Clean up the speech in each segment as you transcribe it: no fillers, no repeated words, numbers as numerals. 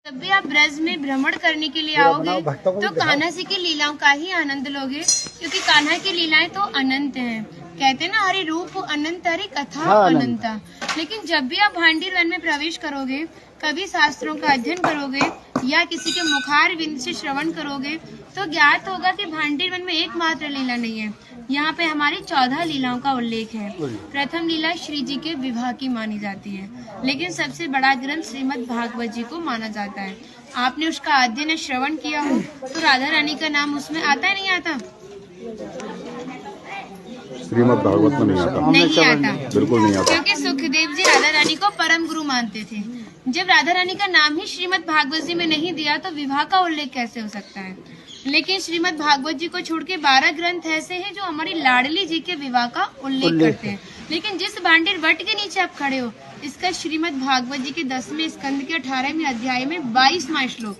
जब भी आप ब्रज में भ्रमण करने के लिए आओगे तो कान्हा जी की लीलाओं का ही आनंद लोगे, क्योंकि कान्हा की लीलाएं तो अनंत हैं। कहते हैं ना, हरि रूप अनंत हरि कथा अनंता। लेकिन जब भी आप भांडीर वन में प्रवेश करोगे, कभी शास्त्रों का अध्ययन करोगे या किसी के मुखार विंद से श्रवण करोगे तो ज्ञात होगा कि भांडीर वन में एकमात्र लीला नहीं है, यहाँ पे हमारी 14 लीलाओं का उल्लेख है। प्रथम लीला श्री जी के विवाह की मानी जाती है, लेकिन सबसे बड़ा ग्रंथ श्रीमद् भागवत जी को माना जाता है। आपने उसका अध्ययन श्रवण किया हो तो राधा रानी का नाम उसमें आता है नहीं आता? श्रीमद् भागवत में नहीं आता, बिल्कुल नहीं आता, क्योंकि सुखदेव जी राधा रानी को परम गुरु मानते थे। जब राधा रानी का नाम ही श्रीमद् भागवत जी में नहीं दिया तो विवाह का उल्लेख कैसे हो सकता है? लेकिन श्रीमद् भागवत जी को छोड़ के 12 ग्रंथ ऐसे हैं जो हमारी लाडली जी के विवाह का उल्लेख करते हैं। लेकिन जिस भांडीर वट के नीचे आप खड़े हो, इसका श्रीमद् भागवत जी के 10वें स्कंद के 18वें अध्याय में 22वां श्लोक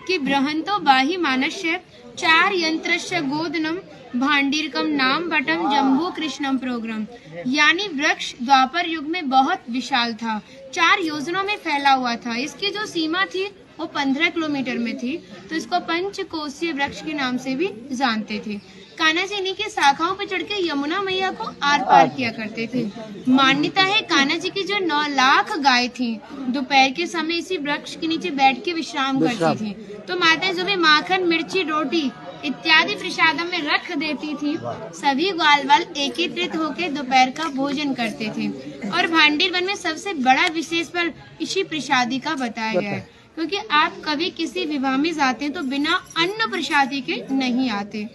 कि बृहंतो बाहि मानस्य 4 यंत्रस्य गोदनम भांडीरकम नाम बटम जम्बू कृष्णम प्रोग्राम, यानी वृक्ष द्वापर युग में बहुत विशाल था, 4 योजनों में फैला हुआ था। इसकी जो सीमा थी वो 15 किलोमीटर में थी, तो इसको पंचकोशीय वृक्ष के नाम से भी जानते थे। कान्हा जी इन्हीं की शाखाओं पर चढ़ के यमुना मैया को आर पार किया करते थे। मान्यता है कान्हा जी की जो 9 लाख गाय थी, दोपहर के समय इसी वृक्ष के नीचे बैठ के विश्राम करती थी। तो माता जो भी माखन, मिर्ची, रोटी इत्यादि प्रसादम में रख देती थी, सभी ग्वाल वाल एकत्रित होकर दोपहर का भोजन करते थे। और भांडीर वन में सबसे बड़ा विशेष पर इसी प्रसादी का बताया गया है, क्योंकि आप कभी किसी विवाह में जाते हैं तो बिना अन्न प्रसादी के नहीं आते।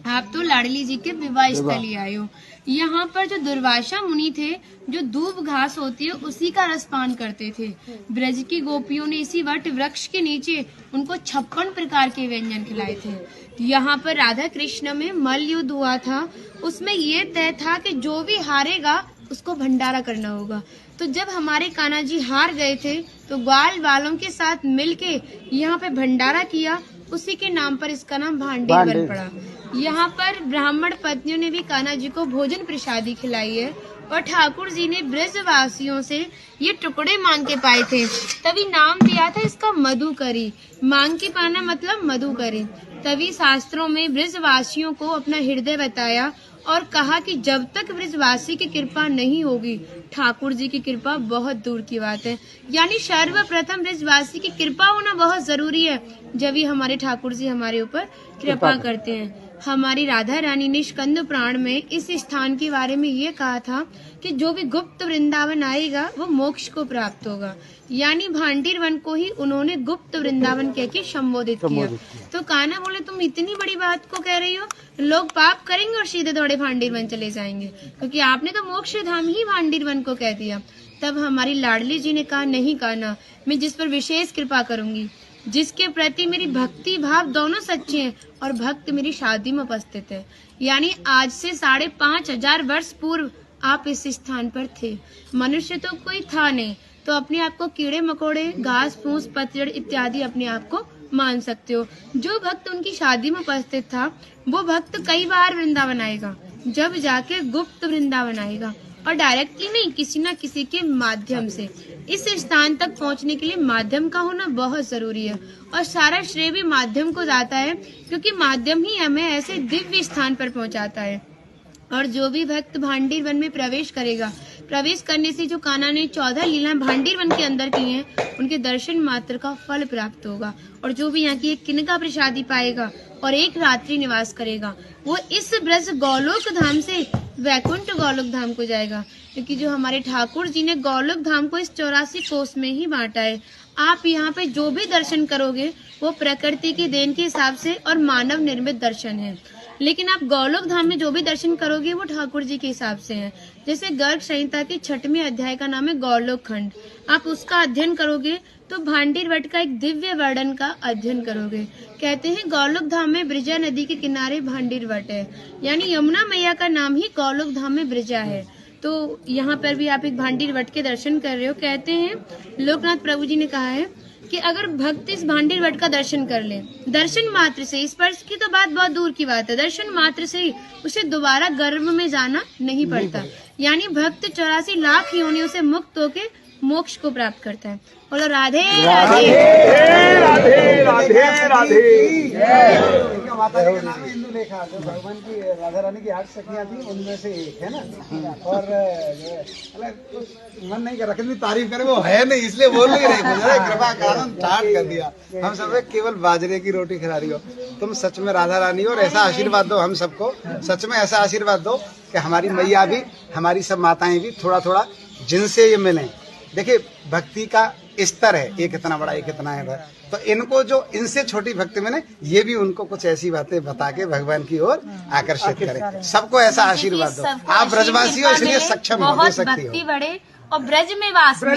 आप तो लाडली जी के विवाह स्थली आए हो। यहाँ पर जो दुर्वासा मुनि थे, जो दूब घास होती है उसी का रसपान करते थे। ब्रज की गोपियों ने इसी वट वृक्ष के नीचे उनको 56 प्रकार के व्यंजन खिलाए थे। यहाँ पर राधा कृष्ण में मल्ल युद्ध हुआ था, उसमें ये तय था कि जो भी हारेगा उसको भंडारा करना होगा। तो जब हमारे कान्हा जी हार गए थे तो ग्वाल वालों के साथ मिलके यहाँ पे भंडारा किया, उसी के नाम पर इसका नाम भांडीर वन पड़ा। यहाँ पर ब्राह्मण पत्नियों ने भी कान्हा जी को भोजन प्रसादी खिलाई है, और ठाकुर जी ने ब्रजवासियों से ये टुकड़े मांग के पाए थे, तभी नाम दिया था इसका मधुकरी। मांग के पाना मतलब मधुकरी। तभी शास्त्रों में ब्रजवासियों को अपना हृदय बताया और कहा कि जब तक ब्रजवासी की कृपा नहीं होगी, ठाकुर जी की कृपा बहुत दूर की बात है। यानी सर्वप्रथम ब्रजवासी की कृपा होना बहुत जरूरी है, जब ही हमारे ठाकुर जी हमारे ऊपर कृपा करते हैं। हमारी राधा रानी ने स्कंद पुराण में इस स्थान के बारे में ये कहा था कि जो भी गुप्त वृंदावन आएगा वो मोक्ष को प्राप्त होगा। यानी भांडीर वन को ही उन्होंने गुप्त वृंदावन कह के संबोधित किया। तो कान्हा बोले, तुम इतनी बड़ी बात को कह रही हो, लोग पाप करेंगे और सीधे दौड़े भांडीर वन चले जाएंगे, क्योंकि आपने तो मोक्ष धाम ही भांडीर वन को कह दिया। तब हमारी लाडली जी ने कहा, नहीं कान्हा, मैं जिस पर विशेष कृपा करूंगी, जिसके प्रति मेरी भक्ति भाव दोनों सच्चे हैं और भक्त मेरी शादी में उपस्थित है, यानी आज से 5,500 वर्ष पूर्व आप इस स्थान पर थे। मनुष्य तो कोई था नहीं, तो अपने आप को कीड़े मकोड़े, घास फूस, पतझड़ इत्यादि अपने आप को मान सकते हो। जो भक्त उनकी शादी में उपस्थित था वो भक्त कई बार वृंदावन आएगा, जब जाके गुप्त वृंदावन आएगा, और डायरेक्टली नहीं, किसी न किसी के माध्यम से। इस स्थान तक पहुंचने के लिए माध्यम का होना बहुत जरूरी है, और सारा श्रेय भी माध्यम को जाता है, क्योंकि माध्यम ही हमें ऐसे दिव्य स्थान पर पहुंचाता है। और जो भी भक्त भांडीर वन में प्रवेश करेगा, प्रवेश करने से जो कान्हा ने 14 लीलाएं भांडीर वन के अंदर की हैं, उनके दर्शन मात्र का फल प्राप्त होगा। और जो भी यहाँ की एक किनका प्रसादी पाएगा और एक रात्रि निवास करेगा, वो इस ब्रज गौलोक धाम से वैकुंठ गौलोक धाम को जाएगा, क्योंकि जो हमारे ठाकुर जी ने गौलोक धाम को इस 84 कोस में ही बांटा है। आप यहाँ पे जो भी दर्शन करोगे वो प्रकृति की देन के हिसाब से और मानव निर्मित दर्शन है, लेकिन आप गौलोक धाम में जो भी दर्शन करोगे वो ठाकुर जी के हिसाब से है। जैसे गर्ग संहिता के 6वें अध्याय का नाम है गौलोक खंड, आप उसका अध्ययन करोगे तो भांडीर वट का एक दिव्य वर्णन का अध्ययन करोगे। कहते हैं गौलोक धाम में ब्रिजा नदी के किनारे भांडीर वट है, यानी यमुना मैया का नाम ही गौलोक धाम में ब्रिजा है। तो यहाँ पर भी आप एक भांडीर वट के दर्शन कर रहे हो। कहते हैं लोकनाथ प्रभु जी ने कहा है कि अगर भक्त इस भांडीर वट का दर्शन कर ले, दर्शन मात्र से, स्पर्श की तो बात बहुत दूर की बात है, दर्शन मात्र से ही उसे दोबारा गर्भ में जाना नहीं पड़ता। यानी भक्त 84 लाख योनियों से मुक्त होके मोक्ष को प्राप्त करता है। बोलो राधे राधे। की जय। माता जी का नाम है इंदु लेखा, जो भगवान की राधा रानी की 8 सखियां थी उनमें से एक है ना। और कुछ मन नहीं कर रहा, कितनी तारीफ करें, वो है नहीं इसलिए बोल नहीं रहे, कृपा कारण स्टार्ट कर दिया। हम सब केवल बाजरे की रोटी खिला रही हो, तुम सच में राधा रानी हो। और ऐसा आशीर्वाद दो हम सबको, सच में ऐसा आशीर्वाद दो कि हमारी मैया भी, हमारी सब माताएं भी थोड़ा थोड़ा जिनसे ये मिलें। देखिए भक्ति का स्तर है, एक इतना बड़ा एक इतना है, तो इनको जो इनसे छोटी भक्ति में ये भी उनको कुछ ऐसी बातें बता के भगवान की ओर आकर्षित करें। सबको ऐसा आशीर्वाद दो। आप ब्रजवासी हो इसलिए सक्षम हो, दे सकती भक्ति बढ़े और ब्रज में वास हो।